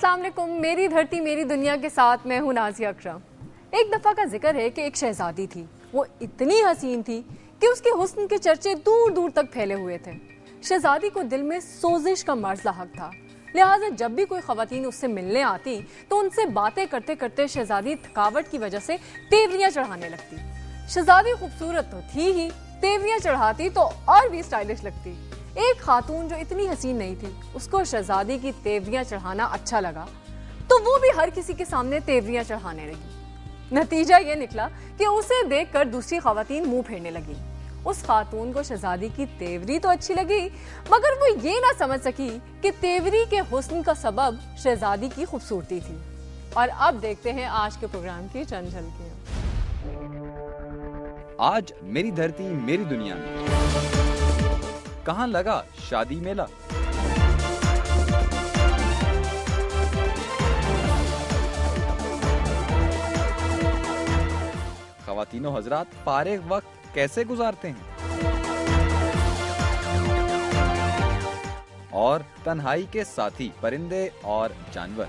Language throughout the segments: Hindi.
अस्सलाम वालेकुम। मेरी धरती मेरी दुनिया के साथ मैं हूं नाज़िया अकरम। एक दफ़ा का जिक्र है कि एक शहजादी थी। वो इतनी हसीन थी कि उसके हुस्न के चर्चे दूर दूर तक फैले हुए थे। शहजादी को दिल में सोजिश का मर्ज लाहक था, लिहाजा जब भी कोई खवातीन उससे मिलने आती तो उनसे बातें करते करते शहजादी थकावट की वजह से तेवरियां चढ़ाने लगती। शहजादी खूबसूरत तो थी ही, तेवरियां चढ़ाती तो और भी स्टाइलिश लगती। एक खातून जो इतनी हसीन नहीं थी, उसको शहजादी की तेवरियां चढ़ाना अच्छा लगा तो वो भी हर किसी के सामने तेवरियां चढ़ाने लगी। नतीजा ये निकला कि उसे देखकर दूसरी खवातीन मुंह फेरने लगी। उस खातून को शहजादी की तेवरी तो अच्छी लगी, मगर वो ये ना समझ सकी कि तेवरी के हुस्न का सबब शहजादी की खूबसूरती थी। और अब देखते हैं आज के प्रोग्राम की चंद झलकियां। आज मेरी धरती मेरी दुनिया में कहाँ लगा शादी मेला। ख़वातीनो हजरात फारिग वक्त कैसे गुजारते हैं और तन्हाई के साथी परिंदे और जानवर।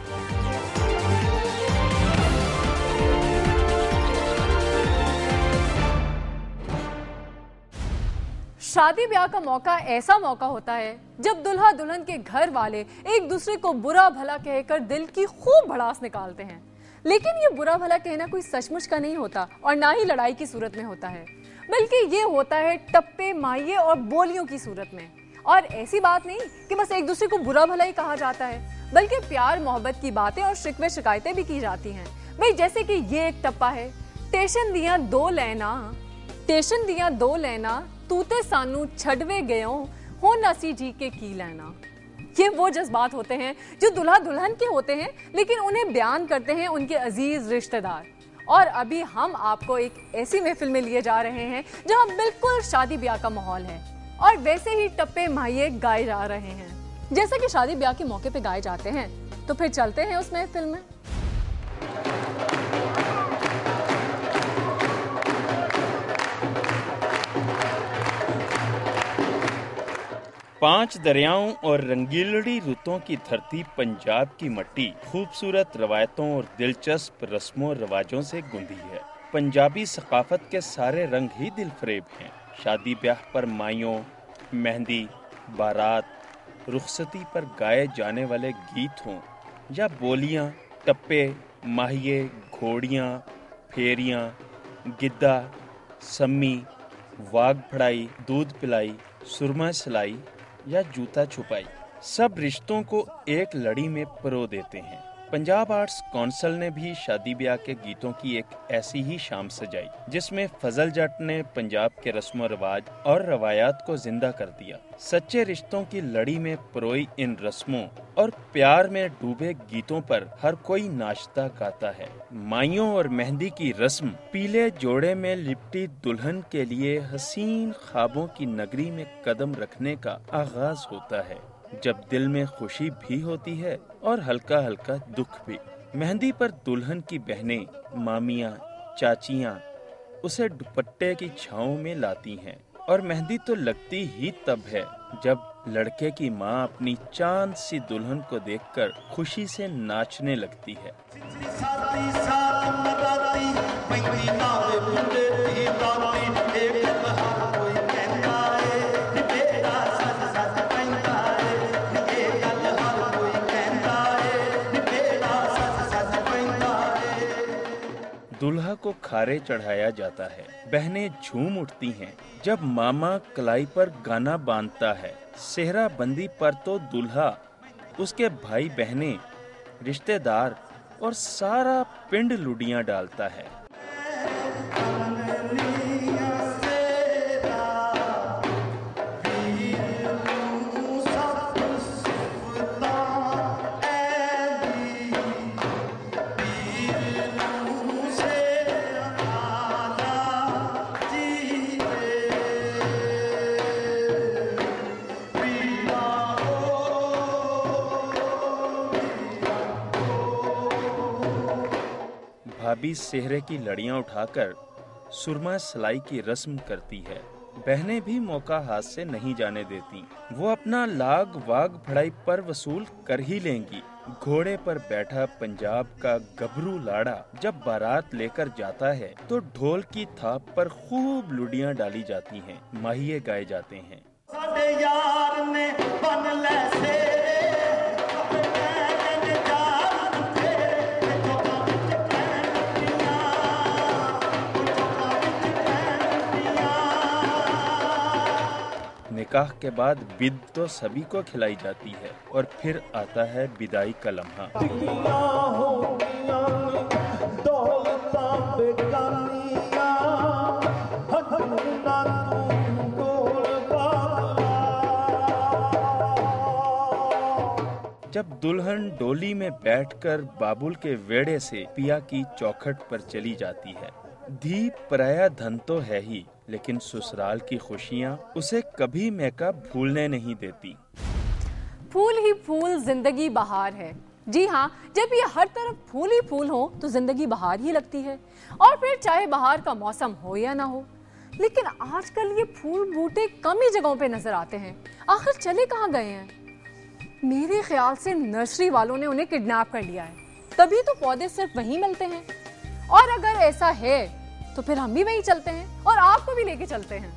शादी ब्याह का मौका ऐसा मौका होता है जब दुल्हा दुल्हन के घर वाले एक दूसरे को बुरा भला कहकर दिल की खूब भड़ास निकालते हैं। लेकिन ये बुरा भला कहना कोई सचमुच का नहीं होता और ना ही लड़ाई की सूरत में होता है, बल्कि ये होता है टप्पे माइये और बोलियों की सूरत में। और ऐसी बात नहीं कि बस एक दूसरे को बुरा भला ही कहा जाता है, बल्कि प्यार मोहब्बत की बातें और शिकवे शिकायतें भी की जाती हैं। भाई जैसे कि ये एक टप्पा है, टेशन दिया दो लेना तूते सानू छड़वे गयो हो नसी जी के की लेना। ये वो जज्बात होते हैं जो दुल्हा दुल्हन के होते हैं, लेकिन उन्हें बयान करते हैं उनके अजीज रिश्तेदार। और अभी हम आपको एक ऐसी महफिल में लिए जा रहे हैं जहां बिल्कुल शादी ब्याह का माहौल है और वैसे ही टप्पे माहिए गाए जा रहे हैं जैसा कि शादी ब्याह के मौके पे गाए जाते हैं। तो फिर चलते हैं उस महफिल में। पांच दरियाओं और रंगीलड़ी रुतों की धरती पंजाब की मट्टी खूबसूरत रवायतों और दिलचस्प रस्मों रिवाजों से गुंदी है। पंजाबी सकाफत के सारे रंग ही दिल फरेब हैं। शादी ब्याह पर माइयों, मेहंदी, बारात, रुखसती पर गाए जाने वाले गीत हों या बोलियां, टप्पे, माहिए, घोड़ियां, फेरियां, गिद्दा, सम्मी, वाग फड़ाई, दूध पिलाई, सुरमा सिलाई या जूता छुपाई, सब रिश्तों को एक लड़ी में पिरो देते हैं। पंजाब आर्ट्स काउंसिल ने भी शादी ब्याह के गीतों की एक ऐसी ही शाम सजाई जिसमें फजल जट ने पंजाब के रस्म रिवाज और रवायात को जिंदा कर दिया। सच्चे रिश्तों की लड़ी में पिरोई इन रस्मों और प्यार में डूबे गीतों पर हर कोई नाचता गाता है। माइयों और मेहंदी की रस्म पीले जोड़े में लिपटी दुल्हन के लिए हसीन ख्वाबों की नगरी में कदम रखने का आगाज होता है, जब दिल में खुशी भी होती है और हल्का हल्का दुख भी। मेहंदी पर दुल्हन की बहनें, मामियाँ, चाचियाँ उसे दुपट्टे की छांव में लाती हैं और मेहंदी तो लगती ही तब है जब लड़के की माँ अपनी चांद सी दुल्हन को देखकर खुशी से नाचने लगती है। दुल्हा को खारे चढ़ाया जाता है, बहनें झूम उठती हैं जब मामा कलाई पर गाना बांधता है। सेहरा बंदी पर तो दुल्हा, उसके भाई बहनें, रिश्तेदार और सारा पिंड लुडियां डालता है। भाभी सेहरे की लड़ियां उठाकर सुरमा सिलाई की रस्म करती है। बहनें भी मौका हाथ से नहीं जाने देती। वो अपना लाग वाग फड़ाई पर वसूल कर ही लेंगी घोड़े पर बैठा पंजाब का गबरू लाड़ा जब बारात लेकर जाता है तो ढोल की थाप पर खूब लुडियां डाली जाती हैं, माहिए गाए जाते हैं। निकाह के बाद बिद तो सभी को खिलाई जाती है और फिर आता है विदाई का लम्हा। जब दुल्हन डोली में बैठकर बाबुल के वेड़े से पिया की चौखट पर चली जाती है। धी पराया धन तो है ही, लेकिन ससुराल की खुशियाँ उसे कभी मैका भूलने नहीं देती। फूल ही फूल जिंदगी बहार है। जी हाँ, जब ये हर तरफ फूल ही फूल हो तो जिंदगी बहार ही लगती है, और फिर चाहे बहार का मौसम हो या ना हो। लेकिन आजकल ये फूल बूटे कम ही जगहों पे नजर आते हैं। आखिर चले कहाँ गए हैं? मेरे ख्याल से नर्सरी वालों ने उन्हें किडनैप कर लिया है, तभी तो पौधे सिर्फ वहीं मिलते हैं। और अगर ऐसा है तो फिर हम भी वहीं चलते हैं और आपको भी लेके चलते हैं।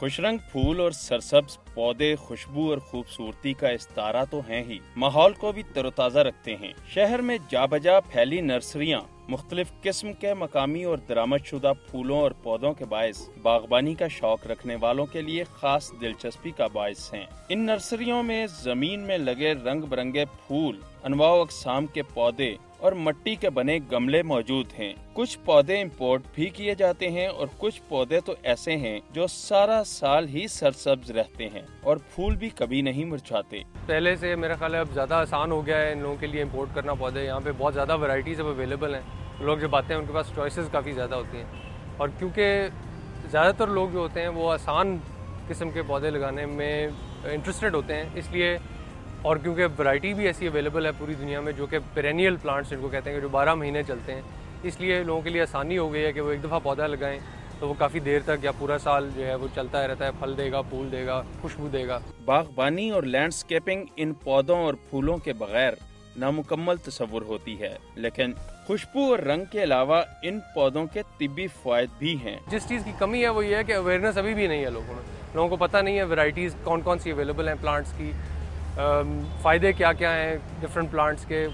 खुशरंग फूल और सरसब्ज पौधे खुशबू और खूबसूरती का इस्तारा तो हैं ही, माहौल को भी तरोताजा रखते हैं। शहर में जाबजा फैली नर्सरियां मुख्तलिफ किस्म के मकामी और दरामदशुदा फूलों और पौधों के बायस बागबानी का शौक रखने वालों के लिए खास दिलचस्पी का बायस हैं। इन नर्सरियों में जमीन में लगे रंग बिरंगे फूल, अनवाओ अक़साम के पौधे और मिट्टी के बने गमले मौजूद हैं। कुछ पौधे इंपोर्ट भी किए जाते हैं और कुछ पौधे तो ऐसे हैं जो सारा साल ही सरसब्ज रहते हैं और फूल भी कभी नहीं मुरझाते। पहले से मेरा ख्याल है अब ज़्यादा आसान हो गया है इन लोगों के लिए इंपोर्ट करना पौधे। यहाँ पे बहुत ज़्यादा वैरायटीज़ अब अवेलेबल हैं। लोग जब आते हैं उनके पास चॉइसेस काफ़ी ज़्यादा होती हैं, और क्योंकि ज़्यादातर लोग जो होते हैं वो आसान किस्म के पौधे लगाने में इंटरेस्टेड होते हैं, इसलिए, और क्योंकि वैरायटी भी ऐसी अवेलेबल है पूरी दुनिया में जो कि पेरेनियल प्लांट्स जिनको कहते हैं, जो 12 महीने चलते हैं, इसलिए लोगों के लिए आसानी हो गई है कि वो एक दफ़ा पौधा लगाएं तो वो काफ़ी देर तक या पूरा साल जो है वो चलता रहता है, फल देगा, फूल देगा, खुशबू देगा। बागबानी और लैंडस्केपिंग इन पौधों और फूलों के बगैर नामुकम्मल तस्वुर होती है, लेकिन खुशबू और रंग के अलावा इन पौधों के तिब्बी फ़ायदे भी हैं। जिस चीज़ की कमी है वो ये है कि अवेयरनेस अभी भी नहीं है लोगों को पता नहीं है वैरायटीज़ कौन कौन सी अवेलेबल हैं प्लांट्स की, फ़ायदे क्या क्या हैं डिफरेंट प्लांट्स के।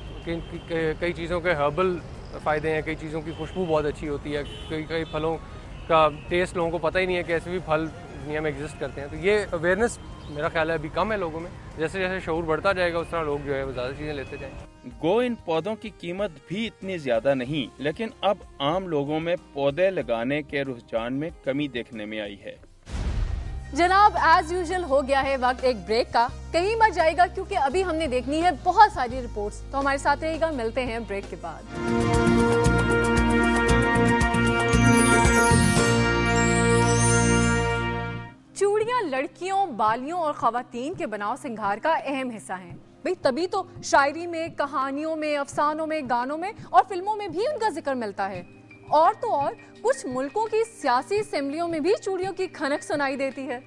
कई चीज़ों के हर्बल फ़ायदे हैं, कई चीज़ों की खुशबू बहुत अच्छी होती है, कई फलों का टेस्ट लोगों को पता ही नहीं है कि ऐसे भी फल दुनिया में एग्जिस्ट करते हैं। तो ये अवेयरनेस मेरा ख्याल है अभी कम है लोगों में। जैसे जैसे शऊर बढ़ता जाएगा उस तरह लोग जो है वो ज़्यादा चीज़ें लेते जाएंगे। गो इन पौधों की कीमत भी इतनी ज़्यादा नहीं, लेकिन अब आम लोगों में पौधे लगाने के रुझान में कमी देखने में आई है। जनाब, एज यूजुअल हो गया है वक्त एक ब्रेक का। कहीं मत जाएगा क्योंकि अभी हमने देखनी है बहुत सारी रिपोर्ट्स, तो हमारे साथ रहेगा। मिलते हैं ब्रेक के बाद। चूड़ियां लड़कियों, बालियों और खवातीन के बनाव सिंगार का अहम हिस्सा हैं। भाई तभी तो शायरी में, कहानियों में, अफसानों में, गानों में और फिल्मों में भी उनका जिक्र मिलता है। और तो और कुछ मुल्कों की सियासी असेंबलियों में भी चूड़ियों की खनक सुनाई देती है।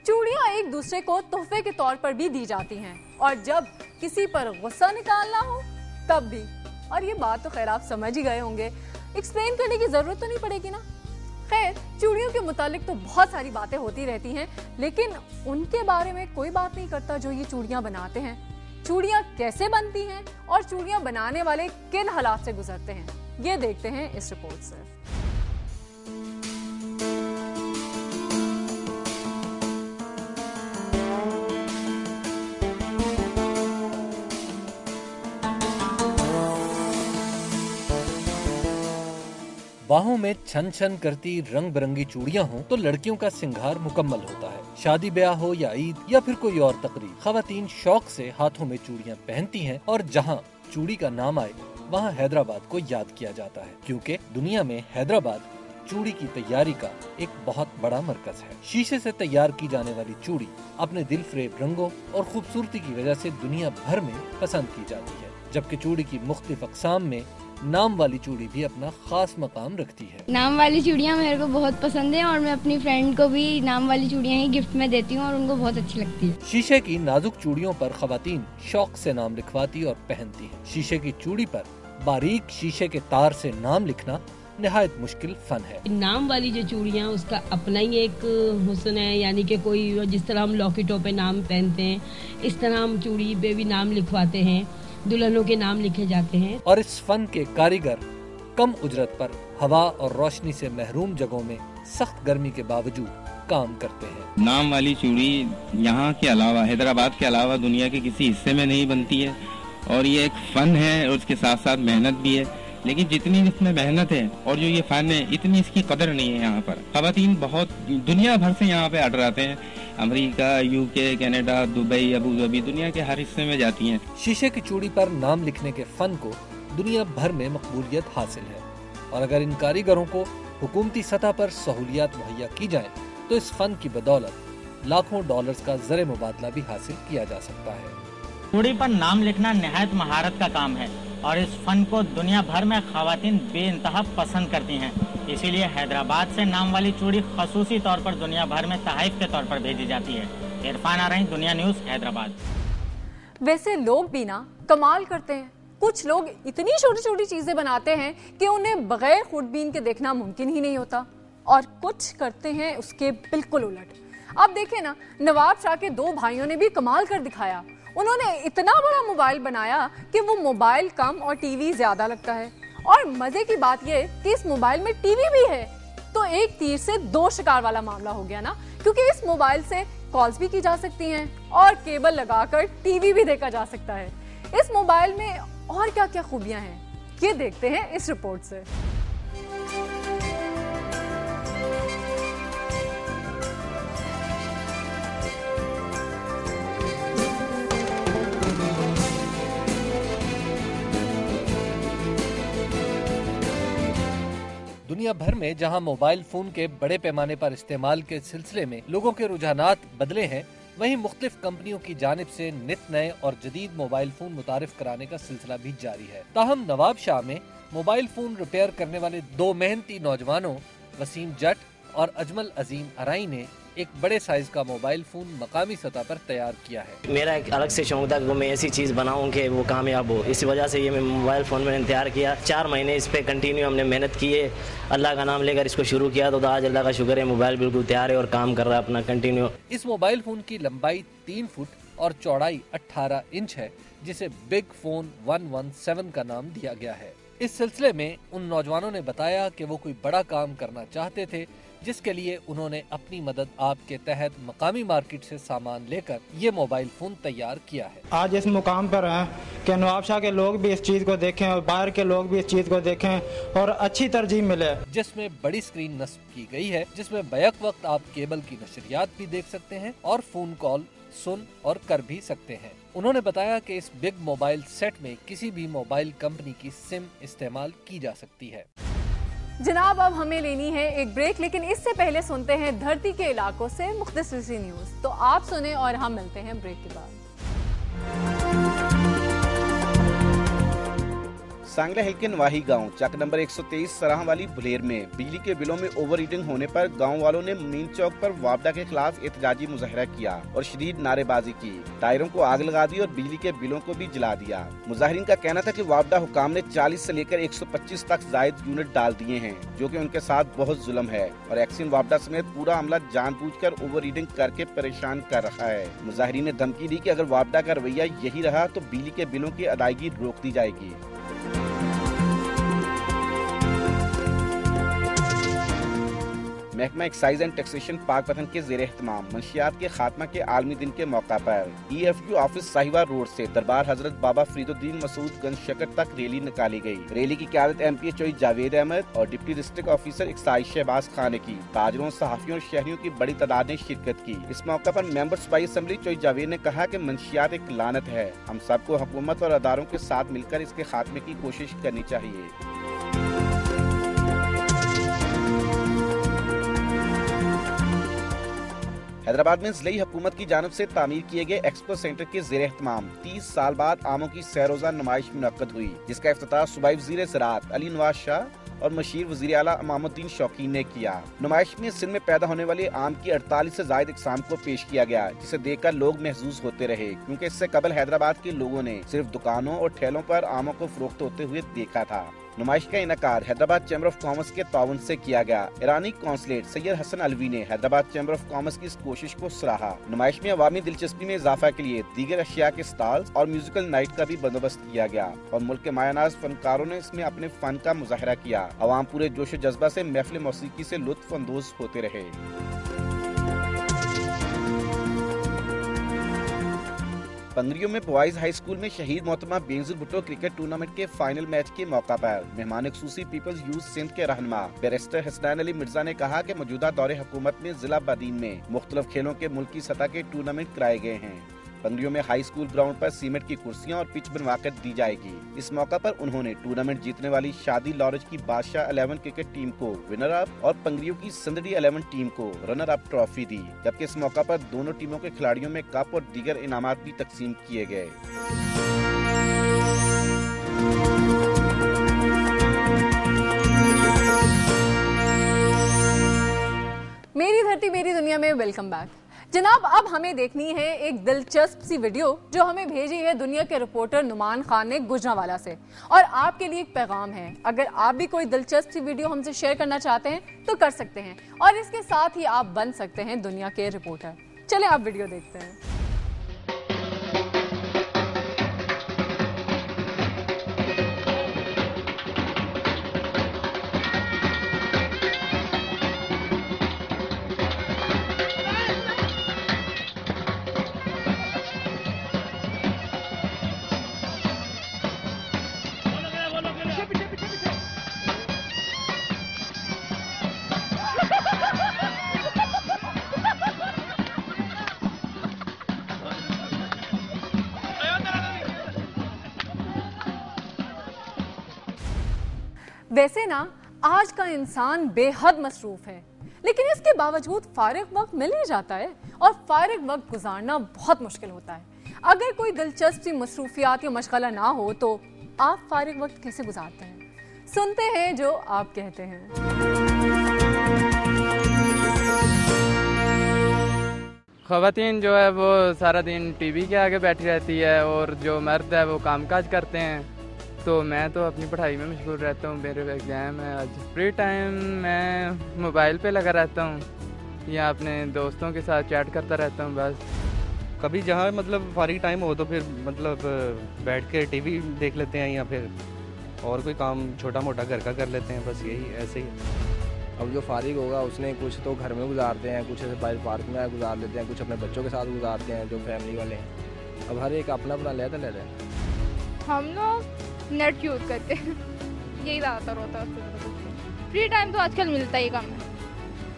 चूड़ियां एक दूसरे को तोहफे के तौर पर भी दी जाती हैं, और जब किसी पर गुस्सा निकालना हो तब भी। और ये बात तो खैर आप समझ ही गए होंगे, एक्सप्लेन करने की जरूरत तो नहीं पड़ेगी ना। खैर, चूड़ियों के मुतालिक तो बहुत सारी बातें होती रहती हैं, लेकिन उनके बारे में कोई बात नहीं करता जो ये चूड़ियां बनाते हैं। चूड़ियां कैसे बनती हैं और चूड़ियां बनाने वाले किन हालात से गुजरते हैं, ये देखते हैं इस रिपोर्ट से। बाहों में छन छन करती रंग बिरंगी चूड़ियां हों तो लड़कियों का सिंगार मुकम्मल होता है। शादी ब्याह हो या ईद या फिर कोई और तकरीब, खवातीन शौक से हाथों में चूड़ियां पहनती हैं और जहां चूड़ी का नाम आए वहां हैदराबाद को याद किया जाता है, क्योंकि दुनिया में हैदराबाद चूड़ी की तैयारी का एक बहुत बड़ा मरकज है। शीशे से तैयार की जाने वाली चूड़ी अपने दिल फरेब रंगों और खूबसूरती की वजह से दुनिया भर में पसंद की जाती है, जबकि चूड़ी की मुख्तलिफ अक़साम में नाम वाली चूड़ी भी अपना खास मकाम रखती है। नाम वाली चूड़ियाँ मेरे को बहुत पसंद है और मैं अपनी फ्रेंड को भी नाम वाली चूड़ियाँ ही गिफ्ट में देती हूँ और उनको बहुत अच्छी लगती है। शीशे की नाजुक चूड़ियों पर खवातीन शौक से नाम लिखवाती और पहनती हैं। शीशे की चूड़ी पर बारीक शीशे के तार से नाम लिखना निहायत मुश्किल फन है। नाम वाली जो चूड़ियाँ उसका अपना ही एक हुस्न है, यानी कि कोई जिस तरह हम लॉकेटों पे नाम पहनते हैं इस तरह हम चूड़ी पे भी नाम लिखवाते हैं, दुल्हनों के नाम लिखे जाते हैं। और इस फन के कारीगर कम उजरत पर हवा और रोशनी से महरूम जगहों में सख्त गर्मी के बावजूद काम करते हैं। नाम वाली चूड़ी यहाँ के अलावा, हैदराबाद के अलावा दुनिया के किसी हिस्से में नहीं बनती है और ये एक फन है और उसके साथ साथ मेहनत भी है, लेकिन जितनी इसमें मेहनत है और जो ये फन है इतनी इसकी कदर नहीं है। यहाँ पर खवातीन बहुत दुनिया भर से यहाँ पे ऑर्डर आते हैं, America, UK, Canada, Dubai, Abu Dhabi, दुनिया के हर हिस्से में जाती हैं। शीशे की चूड़ी पर नाम लिखने के फन को दुनिया भर में मकबूलियत हासिल है और अगर इन कारीगरों को हुकूमती सतह पर सहूलियात मुहैया की जाए तो इस फन की बदौलत लाखों डॉलर्स का ज़र मुबादला भी हासिल किया जा सकता है। चूड़ी पर नाम लिखना निहायत महारत का काम है और इस फन को दुनिया भर में खवातीन बेइंतहा पसंद करती हैं। इसीलिए हैदराबाद से नाम वाली चूड़ी खसूसी तौर पर दुनिया भर में तहफ़ के तौर पर भेजी जाती है। इरफान आ रही, दुनिया न्यूज़, हैदराबाद। वैसे लोग भी ना कमाल करते हैं। कुछ लोग इतनी छोटी छोटी चीजें बनाते हैं कि उन्हें बगैर खुदबीन के देखना मुमकिन ही नहीं होता, और कुछ करते हैं उसके बिल्कुल उलट। अब देखें ना, नवाब शाह के दो भाइयों ने भी कमाल कर दिखाया। उन्होंने इतना बड़ा मोबाइल बनाया कि वो मोबाइल कम और टीवी ज्यादा लगता है, और मजे की बात ये कि इस मोबाइल में टीवी भी है। तो एक तीर से दो शिकार वाला मामला हो गया ना, क्योंकि इस मोबाइल से कॉल्स भी की जा सकती हैं और केबल लगाकर टीवी भी देखा जा सकता है। इस मोबाइल में और क्या क्या खूबियां हैं, ये देखते हैं इस रिपोर्ट से। दुनिया भर में जहां मोबाइल फोन के बड़े पैमाने पर इस्तेमाल के सिलसिले में लोगों के रुझानात बदले हैं, वहीं मुख्तलिफ कंपनियों की जानिब से नित नए और जदीद मोबाइल फोन मुतारिफ कराने का सिलसिला भी जारी है। ताहम नवाब शाह में मोबाइल फोन रिपेयर करने वाले दो मेहनती नौजवानों वसीम जट और अजमल अजीम अराई ने एक बड़े साइज का मोबाइल फोन मकामी सतह पर तैयार किया है। मेरा एक अलग से शौक था कि मैं ऐसी चीज़ बनाऊं कि वो कामयाब हो। इसी वजह से ये मैं मोबाइल फ़ोन मैंने तैयार किया। 4 महीने इस पे कंटिन्यू हमने मेहनत की है। अल्लाह का नाम लेकर इसको शुरू किया तो आज अल्लाह का शुक्र है मोबाइल बिल्कुल तैयार है और काम कर रहा है अपना कंटिन्यू। इस मोबाइल फोन की लंबाई 3 फुट और चौड़ाई 18 इंच है, जिसे बिग फोन 117 का नाम दिया गया है। इस सिलसिले में उन नौजवानों ने बताया कि वो कोई बड़ा काम करना चाहते थे, जिसके लिए उन्होंने अपनी मदद आपके तहत मकामी मार्केट से सामान लेकर ये मोबाइल फोन तैयार किया है। आज इस मुकाम पर हैं कि नवाब शाह के लोग भी इस चीज़ को देखें और बाहर के लोग भी इस चीज़ को देखें और अच्छी तरजीह मिले, जिसमें बड़ी स्क्रीन नस्ब की गई है, जिसमें बैक वक्त आप केबल की नशरियात भी देख सकते हैं और फोन कॉल सुन और कर भी सकते हैं। उन्होंने बताया कि इस बिग मोबाइल सेट में किसी भी मोबाइल कंपनी की सिम इस्तेमाल की जा सकती है। जनाब, अब हमें लेनी है एक ब्रेक, लेकिन इससे पहले सुनते हैं धरती के इलाकों से मुख्तसर न्यूज। तो आप सुने और हम मिलते हैं ब्रेक के बाद। सांगला हिल के नवाही गांव चक नंबर 123 सराह वाली बुलेर में बिजली के बिलों में ओवर रीडिंग होने पर गांव वालों ने मीन चौक पर वापडा के खिलाफ एहतजाजी मुजाहरा किया और शदीद नारेबाजी की। टायरों को आग लगा दी और बिजली के बिलों को भी जला दिया। मुजाहिरीन का कहना था कि वापडा हुकाम ने 40 से लेकर 125 तक जायद यूनिट डाल दिए हैं, जो कि उनके साथ बहुत जुल्म है और एक्सिन वापडा समेत पूरा अमला जानबूझकर ओवर रीडिंग करके परेशान कर रहा है। मुजाहिरीन ने धमकी दी कि अगर वापडा का रवैया यही रहा तो बिजली के बिलों की अदायगी रोक दी जाएगी। महकमा एक्साइज एंड टैक्सेशन पाकपतन के ज़ेरे एहतमाम मंशियात के खात्मा के आलमी दिन के मौका पर EFU ऑफिस साहिवाल रोड से दरबार हजरत बाबा फरीदुद्दीन मसूद गंज शकर तक रैली निकाली गई। रैली की क़यादत MPA चौधरी जावेद अहमद और deputy district officer excise Shahbaz Khan ने की। ताजरों, सहाफियों और शहरियों की बड़ी तादाद ने शिरकत की। इस मौका पर मेंबर सूबाई असेंबली चौधरी जावेद ने कहा कि मंशियात एक लानत है, हम सबको हुकूमत और अदारों के साथ मिलकर इसके खात्मे की कोशिश करनी चाहिए। हैदराबाद में ज़िले हुकूमत की जानिब से तामीर किए गए एक्सपो सेंटर के ज़ेरे एहतमाम 30 साल बाद आमों की सैरोज़ा नुमाइश मुनक्कद हुई, जिसका इफ्तिताह सूबाई वज़ीर ज़राअत अली नवाज शाह और मशीर वज़ीर आला इमामुद्दीन शौकीन ने किया। नुमाइश में सिंध में पैदा होने वाले आम की 48 से ज़ायद इकसाम को पेश किया गया, जिसे देखकर लोग महजूज होते रहे, क्योंकि इससे कबल हैदराबाद के लोगों ने सिर्फ दुकानों और ठेलों पर आमों को फरोख्त होते हुए देखा था। नुमाइश का इनकार हैदराबाद चैम्बर ऑफ कॉमर्स के ताउन से किया गया। ईरानी कौंसलेट सैयद हसन अलवी ने हैदराबाद चैम्बर ऑफ कॉमर्स की इस कोशिश को सराहा। नुमाइश में अवामी दिलचस्पी में इजाफा के लिए दीगर अशिया के स्टॉल्स और म्यूजिकल नाइट का भी बंदोबस्त किया गया और मुल्क के मायानाज फनकारों ने इसमें अपने फन का मुजाहरा किया। अवाम पूरे जोश जज्बा से महफिल मौसीकी से लुत्फ अंदोज होते रहे। पंगरियों में बॉयज हाई स्कूल में शहीद मोहतरमा बेनजीर भुट्टो क्रिकेट टूर्नामेंट के फाइनल मैच के मौका पर मेहमान खुसूसी पीपल्स यूथ सिंध के रहनुमा बैरिस्टर हसनैन अली मिर्जा ने कहा कि मौजूदा दौरे हुकूमत में जिला बादीन में मुख्तलिफ खेलों के मुल्की सतह के टूर्नामेंट कराए गए हैं। पंगरियों में हाई स्कूल ग्राउंड पर सीमेंट की कुर्सियां और पिच बनवाकर दी जाएगी। इस मौका पर उन्होंने टूर्नामेंट जीतने वाली शादी लॉरेंज की बादशाह 11 क्रिकेट टीम को विनर अप और पंगरियों की सिंदड़ी 11 टीम को रनर अप ट्रॉफी दी, जबकि इस मौका पर दोनों टीमों के खिलाड़ियों में कप और दीगर इनामात भी तकसीम किए गए। मेरी धरती मेरी दुनिया में वेलकम बैक। जनाब, अब हमें देखनी है एक दिलचस्प सी वीडियो जो हमें भेजी है दुनिया के रिपोर्टर नुमान खान ने गुजरांवाला से, और आपके लिए एक पैगाम है। अगर आप भी कोई दिलचस्प सी वीडियो हमसे शेयर करना चाहते हैं तो कर सकते हैं, और इसके साथ ही आप बन सकते हैं दुनिया के रिपोर्टर। चलें आप वीडियो देखते हैं। वैसे ना आज का इंसान बेहद मसरूफ है, लेकिन इसके बावजूद फारिग वक्त मिल ही जाता है, और फारिग वक्त गुजारना बहुत मुश्किल होता है। अगर कोई दिलचस्प सी मसरूफियात या मशगला ना हो तो आप फारिग वक्त कैसे गुजारते हैं? सुनते हैं जो आप कहते हैं। ख़वातीन जो है वो सारा दिन टीवी के आगे बैठी रहती है, और जो मर्द है वो कामकाज करते हैं। तो मैं तो अपनी पढ़ाई में मशगूल रहता हूँ, मेरे एग्ज़ाम है आज। फ्री टाइम मैं मोबाइल पे लगा रहता हूँ या अपने दोस्तों के साथ चैट करता रहता हूँ बस। कभी जहाँ मतलब फारिग टाइम हो तो फिर मतलब बैठ के टीवी देख लेते हैं, या फिर और कोई काम छोटा मोटा घर का कर लेते हैं, बस यही ऐसे ही। अब जो फारिग होगा उसने कुछ तो घर में गुजारते हैं, कुछ ऐसे बाहर पार्क में गुजार लेते हैं, कुछ अपने बच्चों के साथ गुजारते हैं जो फैमिली वाले हैं। अब हर एक अपना अपना लेता है। हम लोग नेट यूज़ करते हैं, यही ज़्यादातर होता है। फ्री टाइम तो आजकल मिलता ही कम है,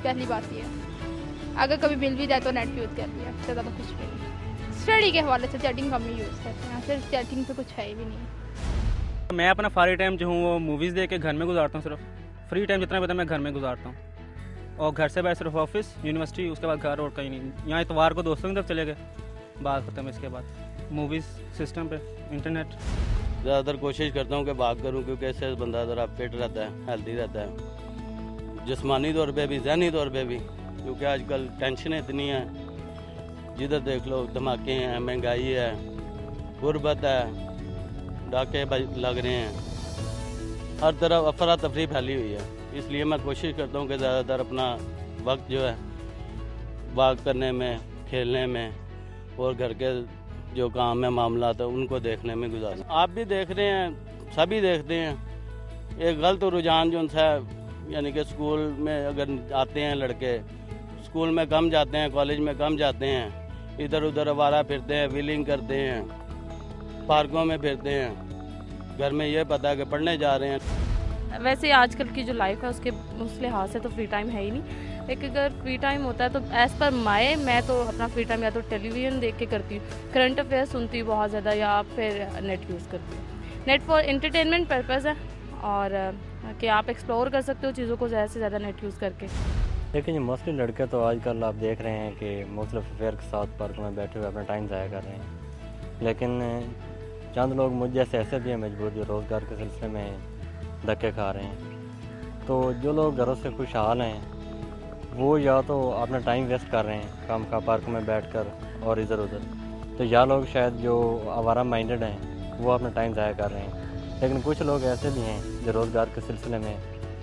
पहली बात ये है। अगर कभी मिल भी जाए तो नेट यूज़ कर लिया, ज़्यादा कुछ भी नहीं। स्टडी के हवाले से चैटिंग कम ही यूज़ करते हैं, सिर्फ चैटिंग पे कुछ है भी नहीं। मैं अपना फ्री टाइम जो हूँ वो मूवीज़ देख के घर में गुजारता हूँ। सिर्फ फ्री टाइम जितना पता मैं घर में गुजारता हूँ, और घर से बाहर सिर्फ ऑफिस, यूनिवर्सिटी, उसके बाद घर, और कहीं नहीं। यहाँ इतवार को दोस्तों की तरफ चले गए, बात खत्म। इसके बाद मूवीज़, सिस्टम पे, इंटरनेट। ज़्यादातर कोशिश करता हूँ कि भाग करूँ, क्योंकि इससे बंदा ज़रा फिट रहता है, हेल्दी रहता है, जिस्मानी तौर पे भी, ज़हनी तौर पे भी, क्योंकि आजकल टेंशनें इतनी हैं, जिधर देख लो धमाके हैं, महंगाई है, गुर्बत है, डाके लग रहे हैं, हर तरफ अफरा तफरी फैली हुई है। इसलिए मैं कोशिश करता हूँ कि ज़्यादातर अपना वक्त जो है भाग करने में, खेलने में, और घर के जो काम है, मामला है, उनको देखने में गुजारा। आप भी देख रहे हैं, सभी देखते हैं, एक गलत रुझान जो है यानी कि स्कूल में अगर आते हैं लड़के, स्कूल में कम जाते हैं, कॉलेज में कम जाते हैं, इधर उधर आवारा फिरते हैं, व्हीलिंग करते हैं, पार्कों में फिरते हैं। घर में ये पता है कि पढ़ने जा रहे हैं। वैसे आजकल की जो लाइफ है उसके उस लिहाज से तो फ्री टाइम है ही नहीं, लेकिन अगर फ्री टाइम होता है तो एज़ पर मैं तो अपना फ्री टाइम या तो टेलीविज़न देख के करती हूँ, करंट अफेयर सुनती हूँ बहुत ज़्यादा, या फिर नेट यूज़ करती हूँ। नेट फॉर एंटरटेनमेंट पर्पज़ है और कि आप एक्सप्लोर कर सकते हो चीज़ों को ज़्यादा से ज़्यादा नेट यूज़ करके। लेकिन ये मोस्टली लड़के तो आजकल आप देख रहे हैं कि मुख्तलिफ अफेयर के साथ पार्क में बैठे हुए अपना टाइम ज़ाया कर रहे हैं। लेकिन चंद लोग मुझ जैसे ऐसे भी हैं मजबूर जो रोज़गार के सिलसिले में धक्के खा रहे हैं। तो जो लोग घरों से खुशहाल हैं वो या तो अपना टाइम वेस्ट कर रहे हैं काम का पार्क में बैठकर और इधर उधर, तो या लोग शायद जो आवारा माइंडेड हैं वो अपना टाइम ज़ाया कर रहे हैं। लेकिन कुछ लोग ऐसे भी हैं जो रोज़गार के सिलसिले में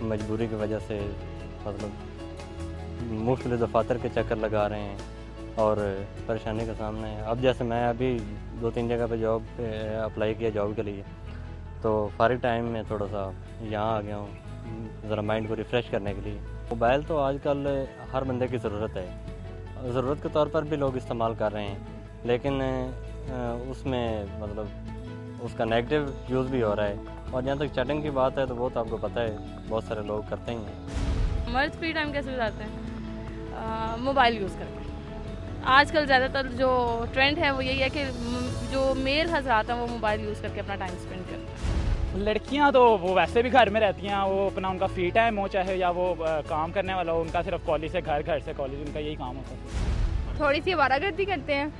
मजबूरी की वजह से मतलब मुख्तलिफ दफातर के चक्कर लगा रहे हैं और परेशानी का सामना है। अब जैसे मैं अभी 2-3 जगह पे जॉब पे अप्लाई किया जॉब के लिए, तो फारिग टाइम में थोड़ा सा यहाँ आ गया हूँ ज़रा माइंड को रिफ़्रेश करने के लिए। मोबाइल तो आजकल हर बंदे की ज़रूरत है, ज़रूरत के तौर पर भी लोग इस्तेमाल कर रहे हैं, लेकिन उसमें मतलब उसका नेगेटिव यूज़ भी हो रहा है। और जहाँ तक चैटिंग की बात है तो वो तो आपको पता है बहुत सारे लोग करते ही हैं। मर्द फ्री टाइम कैसे गुजारते हैं? मोबाइल यूज़ करके। आजकल ज़्यादातर जो ट्रेंड है वो यही है कि जो मेल हज़रात हैं वो मोबाइल यूज़ करके अपना टाइम स्पेंड करते हैं। लड़कियां तो वो वैसे भी घर में रहती हैं, वो अपना उनका फ्री टाइम हो चाहे या वो काम करने वाला हो, उनका सिर्फ कॉलेज से घर, घर से कॉलेज, उनका यही काम होता है। थोड़ी सी आवारागर्दी करते हैं,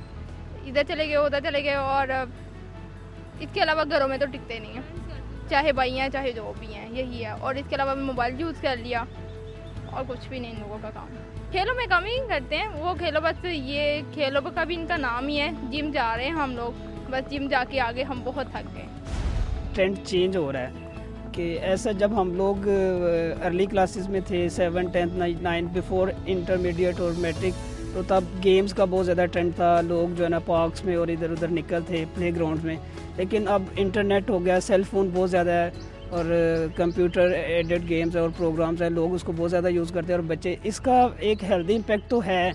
इधर चले गए उधर चले गए, और इसके अलावा घरों में तो टिकते नहीं हैं, चाहे भाई हैं चाहे जो भी हैं, यही है। और इसके अलावा मोबाइल यूज़ कर लिया और कुछ भी नहीं इन लोगों का काम। खेलों में कम ही करते हैं वो खेलों, बस ये खेलों का भी इनका नाम ही है। जिम जा रहे हैं हम लोग, बस जिम जाके आगे हम बहुत थक गए। ट्रेंड चेंज हो रहा है कि ऐसा जब हम लोग अर्ली क्लासेस में थे 7th 10th 9th before intermediate और मैट्रिक, तो तब गेम्स का बहुत ज़्यादा ट्रेंड था। लोग जो है ना पार्क्स में और इधर उधर निकलते प्ले ग्राउंड में। लेकिन अब इंटरनेट हो गया, सेल फ़ोन बहुत ज़्यादा है और कंप्यूटर एडेड गेम्स और प्रोग्राम्स हैं, लोग उसको बहुत ज़्यादा यूज़ करते हैं। और बच्चे, इसका एक हेल्दी इम्पैक्ट तो है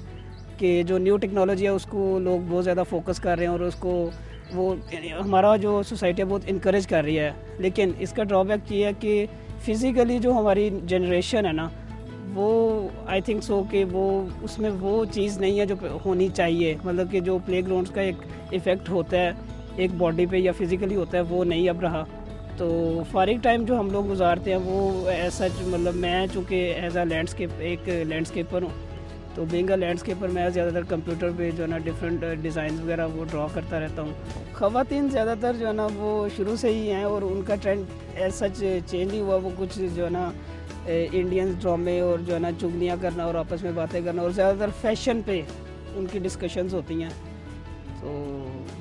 कि जो न्यू टेक्नोलॉजी है उसको लोग बहुत ज़्यादा फोकस कर रहे हैं और उसको वो हमारा जो सोसाइटी है बहुत इनकरेज कर रही है। लेकिन इसका ड्रॉबैक ये है कि फ़िज़िकली जो हमारी जनरेशन है ना, वो आई थिंक सो कि वो उसमें वो चीज़ नहीं है जो होनी चाहिए। मतलब कि जो प्ले ग्राउंड्स का एक इफ़ेक्ट होता है एक बॉडी पे या फिज़िकली होता है, वो नहीं अब रहा। तो फारिग टाइम जो हम लोग गुजारते हैं वो ऐसा, मतलब मैं चूँकि एज अ लैंडस्केपर हूँ, तो बीइंग अ लैंडस्केपर मैं ज़्यादातर कंप्यूटर पे जो है ना डिफरेंट डिज़ाइन वगैरह वो ड्रॉ करता रहता हूँ। ख़वातीन ज़्यादातर जो है ना वो शुरू से ही हैं और उनका ट्रेंड एज सच चेंज नहीं हुआ। वो कुछ जो है ना इंडियन ड्रामे और जो है ना चुगलियाँ करना और आपस में बातें करना, और ज़्यादातर फैशन पे उनकी डिस्कशंस होती हैं। तो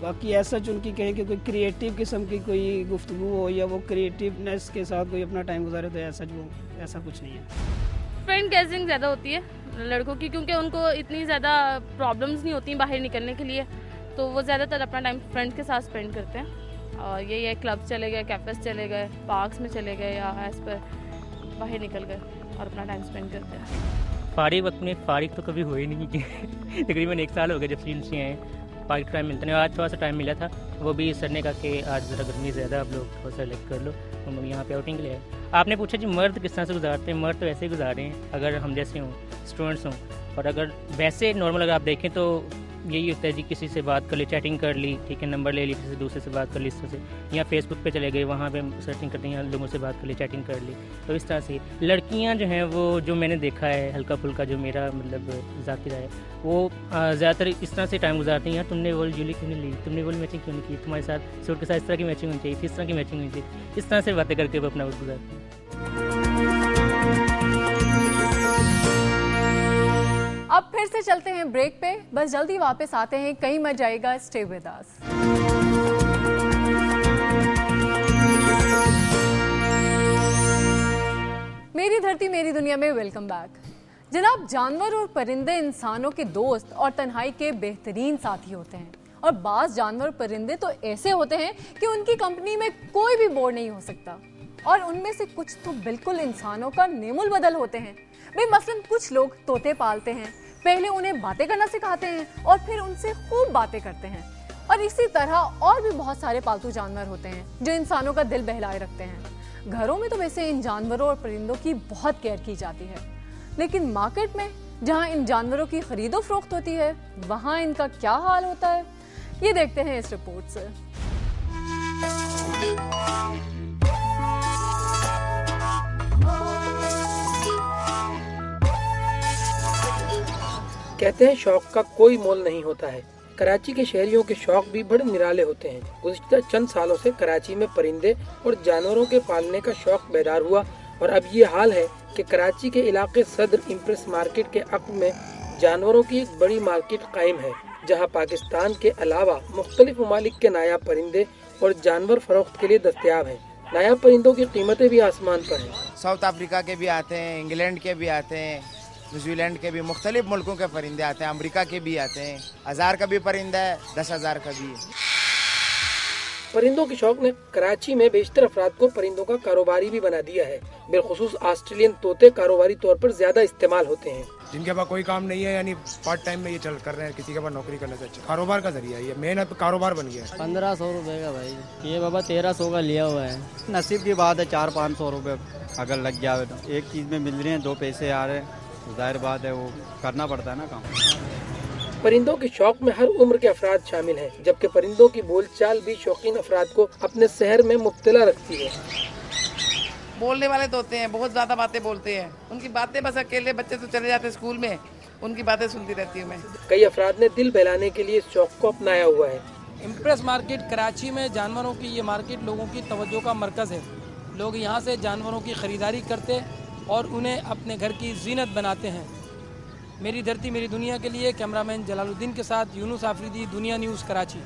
बाकी ऐसा उनकी कहें कि कोई क्रिएटिव किस्म की कोई गुफ्तगू हो या वो क्रिएटिवनेस के साथ कोई अपना टाइम गुजारे, तो ऐसा कुछ नहीं है। फ्रेंड गैदरिंग ज़्यादा होती है लड़कों की, क्योंकि उनको इतनी ज़्यादा प्रॉब्लम्स नहीं होती बाहर निकलने के लिए, तो वो ज़्यादातर अपना टाइम फ्रेंड के साथ स्पेंड करते हैं। और यही है, क्लब चले गए, कैफेस चले गए, पार्क्स में चले गए, या एज पर बाहर निकल गए और अपना टाइम स्पेंड करते हैं। फारिग वक्त में फारिग तो कभी हुए नहीं तकरीबन 1 साल हो गया जब सीन से आए, पार्क टाइम मिलता नहीं। आज थोड़ा सा टाइम मिला था, वो भी सर ने कहा कि आज ज़रा गर्मी ज़्यादा, आप लोग थोड़ा सा लेट कर लो, तो हम यहाँ पे आउटिंग के लिए आए। आपने पूछा जी मर्द किस तरह से गुजारते हैं? मर्द तो ऐसे ही गुजारे हैं, अगर हम जैसे हों, स्टूडेंट्स हों, और अगर वैसे नॉर्मल अगर आप देखें तो यही होता है जी, किसी से बात कर ली, चैटिंग कर ली, ठीक है, नंबर ले ली, किसी दूसरे से बात कर ली इस तरह से, या फेसबुक पे चले गए, वहाँ पे सर्चिंग करते हैं, लोगों से बात कर ली, चैटिंग कर ली, तो इस तरह से। लड़कियाँ जो हैं वो, जो मैंने देखा है हल्का फुल्का, जो मेरा मतलब ज़ाती राय है, वो ज़्यादातर इस तरह से टाइम गुजारती हैं, यार तुमने वो ज्वेलरी क्यों नहीं ली, तुमने वो मैचिंग क्यों नहीं की, तुम्हारे साथ सूट के साथ इस तरह की मैचिंग होनी चाहिए, इस तरह की मैचिंग होनी चाहिए, इस तरह से बातें करके वो अपना वक्त गुजारती हैं। अब फिर से चलते हैं ब्रेक पे, बस जल्दी वापस आते हैं, कहीं मत जाएगा, स्टे विद अस। मेरी धरती मेरी दुनिया में वेलकम बैक। जनाब, जानवर और परिंदे इंसानों के दोस्त और तन्हाई के बेहतरीन साथी होते हैं, और बाज़ जानवर परिंदे तो ऐसे होते हैं कि उनकी कंपनी में कोई भी बोर नहीं हो सकता। और उनमें से कुछ तो बिल्कुल इंसानों का नेमुल बदल होते हैं। भाई मसलन कुछ लोग तोते पालते हैं, पहले उन्हें बातें करना सिखाते हैं और फिर उनसे खूब बातें करते हैं। और इसी तरह और भी बहुत सारे पालतू जानवर होते हैं जो इंसानों का दिल बहलाए रखते हैं। घरों में तो वैसे इन जानवरों और परिंदों की बहुत केयर की जाती है, लेकिन मार्केट में जहां इन जानवरों की खरीदो फरोख्त होती है वहां इनका क्या हाल होता है, ये देखते हैं इस रिपोर्ट से। कहते हैं शौक का कोई मोल नहीं होता है। कराची के शहरियों के शौक भी बड़े निराले होते हैं। गुज़िश्ता चंद सालों से कराची में परिंदे और जानवरों के पालने का शौक बेदार हुआ और अब ये हाल है कि कराची के इलाके सदर इम्प्रेस मार्केट के अक्ल में जानवरों की एक बड़ी मार्केट कायम है, जहां पाकिस्तान के अलावा मुख्तलिफ ममालिक के नायाब परिंदे और जानवर फरोख्त के लिए दस्तयाब हैं। नायाब परिंदों की कीमतें भी आसमान पर हैं। साउथ अफ्रीका के भी आते हैं, इंग्लैंड के भी आते हैं, न्यूजीलैंड के भी, मुख्तलिफ मुल्कों के परिंदे आते हैं, अमेरिका के भी आते हैं। 1000 का भी परिंदा है, 10,000 का भी है। परिंदों के शौक ने कराची में बेशतर अफराद को परिंदों का कारोबारी भी बना दिया है। बिलखुसूस ऑस्ट्रेलियन तोते कारोबारी तौर पर ज्यादा इस्तेमाल होते हैं। जिनके पास कोई काम नहीं है, यानी पार्ट टाइम में ये चल कर रहे हैं, किसी के पास नौकरी करने से अच्छा कारोबार का जरिया ये मेहनत कारोबार बन गया है। 1500 रुपए का भाई, ये बाबा 1300 का लिया हुआ है। नसीब की बात है, 400-500 रुपए अगर लग जाए तो एक चीज में मिल रही है, 2 पैसे आ रहे हैं, जाहिर बात है वो करना पड़ता है ना काम। परिंदों के शौक में हर उम्र के अफराद शामिल हैं, जबकि परिंदों की बोलचाल भी शौकीन अफराद को अपने शहर में मुब्तला रखती है। बोलने वाले तो होते हैं, बहुत ज्यादा बातें बोलते हैं, उनकी बातें बस अकेले बच्चे तो चले जाते हैं स्कूल में, उनकी बातें सुनती रहती हूँ मैं। कई अफराद ने दिल बहलाने के लिए इस शौक को अपनाया हुआ है। इम्प्रेस मार्केट कराची में जानवरों की ये मार्केट लोगों की तवज्जो का मरकज है। लोग यहाँ से जानवरों की खरीदारी करते और उन्हें अपने घर की जीनत बनाते हैं। मेरी धरती मेरी दुनिया के लिए कैमरामैन जलालुद्दीन के साथ यूनुस आफरीदी, दुनिया न्यूज़ कराची।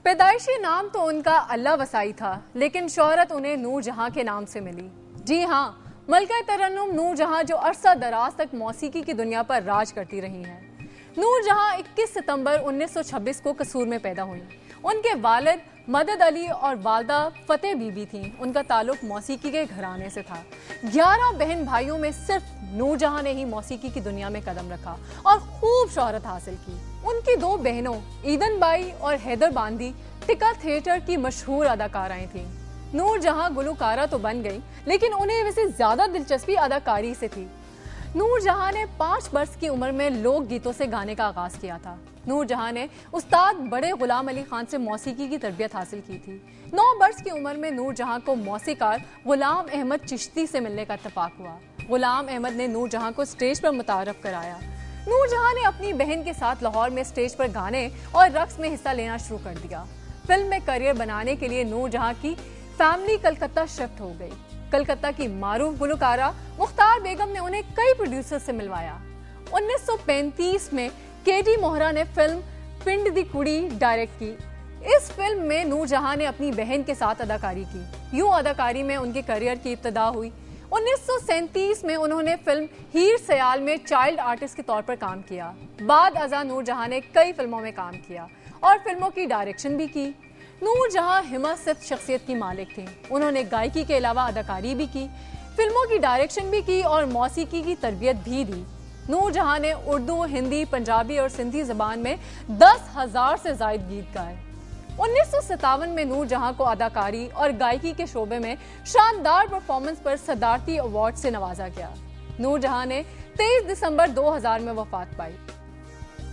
पैदाइशी नाम तो उनका अल्लाह वसाई था, लेकिन शोहरत उन्हें नूर जहां के नाम से मिली। जी हाँ, मलका तरन्नुम नूर जहां जो अरसा दराज तक मौसीकी की दुनिया पर राज करती रही हैं। नूर जहां 21 सितंबर 1926 को कसूर में पैदा हुई। उनके वालिद मदद अली और वालदा फतेह बीबी थीं। उनका ताल्लुक मौसीकी के घराने से था। 11 बहन भाइयों में सिर्फ नूरजहां ने ही मौसीकी की दुनिया में कदम रखा और खूब शोहरत हासिल की। उनकी 2 बहनों ईदन बाई और हैदर बांदी टिका थिएटर की मशहूर अदाकाराएं थीं। नूरजहां गुलकारा तो बन गई, लेकिन उन्हें वैसे ज्यादा दिलचस्पी अदाकारी से थी। नूरजहां ने 5 वर्ष की उम्र में लोक गीतों से गाने का आगाज किया था। नूरजहां ने उस्ताद बड़े गुलाम अली खान से मौसीकी की तरबियत हासिल की थी। 9 वर्ष की उम्र में नूरजहां को मौसीकार गुलाम अहमद चिश्ती से मिलने का इत्तेफाक हुआ। गुलाम अहमद ने नूरजहां को स्टेज पर मुतारफ कराया। नूरजहां ने अपनी बहन के साथ लाहौर में स्टेज पर गाने और रक्स में हिस्सा लेना शुरू कर दिया। फिल्म में करियर बनाने के लिए नूरजहां की फैमिली कलकत्ता शिफ्ट हो गई। कलकत्ता की मारूफ गुलकारा मुख्तार बेगम ने उन्हें कई प्रोड्यूसर से मिलवाया। 1935 में केडी मोहरा ने फिल्म पिंड दी कुड़ी डायरेक्ट की। इस फिल्म में नूरजहां ने अपनी बहन के साथ अदाकारी की। यूं अदाकारी में उनके करियर की इब्तिदा हुई। 1937 में उन्होंने फिल्म हीर सयाल में चाइल्ड आर्टिस्ट के तौर पर काम किया। बाद अज़ा नूरजहां ने कई फिल्मों में काम किया और फिल्मों की डायरेक्शन भी की। नूरजहां हिम्मत सिफ्त शख्सियत की मालिक थी। उन्होंने गायकी के अलावा अदाकारी भी की, फिल्मों की डायरेक्शन भी की और मौसीकी की तरबियत भी दी। नूरजहां ने उर्दू, हिंदी, पंजाबी और सिंधी ज़बान में 10,000 से ज़ायद गीत गाए। 1957 में नूरजहां को अदाकारी और गायकी के शोबे में शानदार परफॉर्मेंस पर सदारती अवार्ड से नवाजा गया। नूरजहां ने 23 दिसंबर 2000 में वफात पाई।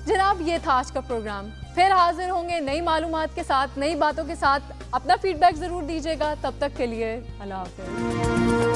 जनाब, ये था आज का प्रोग्राम। फिर हाजिर होंगे नई मालूमात के साथ, नई बातों के साथ। अपना फीडबैक जरूर दीजिएगा। तब तक के लिए अल्लाह हाफ़िज़।